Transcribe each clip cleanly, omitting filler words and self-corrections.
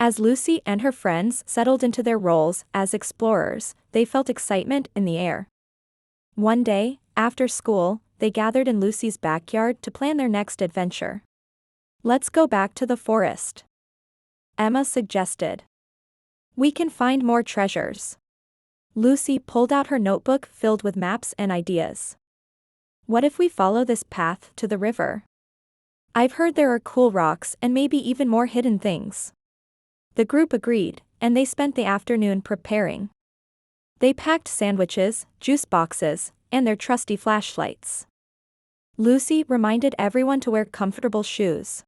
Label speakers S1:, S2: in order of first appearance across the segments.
S1: As Lucy and her friends settled into their roles as explorers, they felt excitement in the air. One day, after school, they gathered in Lucy's backyard to plan their next adventure. "Let's go back to the forest," Emma suggested. "We can find more treasures." Lucy pulled out her notebook filled with maps and ideas. "What if we follow this path to the river? I've heard there are cool rocks and maybe even more hidden things." The group agreed, and they spent the afternoon preparing. They packed sandwiches, juice boxes, and their trusty flashlights. Lucy reminded everyone to wear comfortable shoes.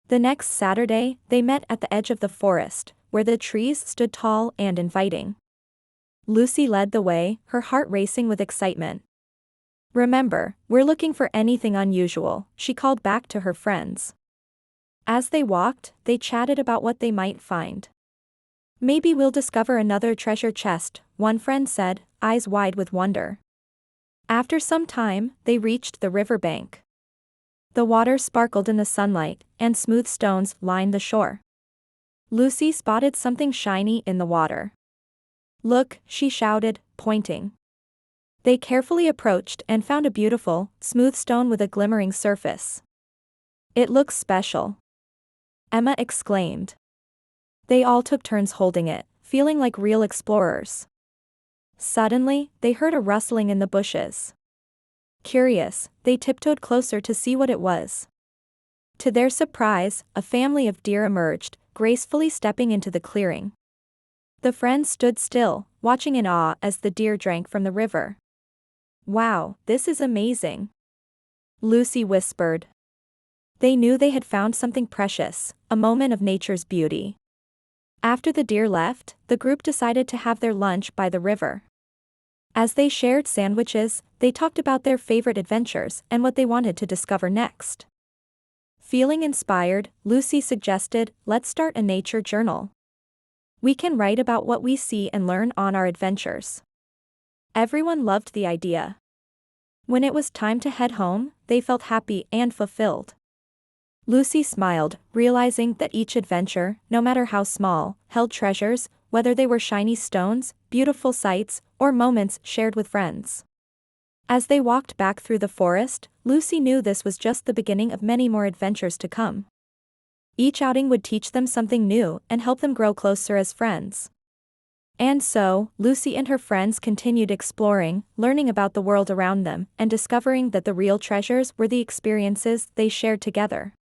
S1: The next Saturday, they met at the edge of the forest, where the trees stood tall and inviting. Lucy led the way, her heart racing with excitement. "Remember, we're looking for anything unusual," she called back to her friends. As they walked, they chatted about what they might find. "Maybe we'll discover another treasure chest," one friend said, eyes wide with wonder. After some time, they reached the riverbank. The water sparkled in the sunlight, and smooth stones lined the shore. Lucy spotted something shiny in the water. "Look," she shouted, pointing. They carefully approached and found a beautiful, smooth stone with a glimmering surface. "It looks special," Emma exclaimed. They all took turns holding it, feeling like real explorers. Suddenly, they heard a rustling in the bushes. Curious, they tiptoed closer to see what it was. To their surprise, a family of deer emerged, gracefully stepping into the clearing. The friends stood still, watching in awe as the deer drank from the river. "Wow, this is amazing," Lucy whispered. They knew they had found something precious, a moment of nature's beauty. After the deer left, the group decided to have their lunch by the river. As they shared sandwiches, they talked about their favorite adventures and what they wanted to discover next. Feeling inspired, Lucy suggested, "Let's start a nature journal. We can write about what we see and learn on our adventures." Everyone loved the idea. When it was time to head home, they felt happy and fulfilled. Lucy smiled, realizing that each adventure, no matter how small, held treasures, whether they were shiny stones, beautiful sights, or moments shared with friends. As they walked back through the forest, Lucy knew this was just the beginning of many more adventures to come. Each outing would teach them something new and help them grow closer as friends. And so, Lucy and her friends continued exploring, learning about the world around them, and discovering that the real treasures were the experiences they shared together.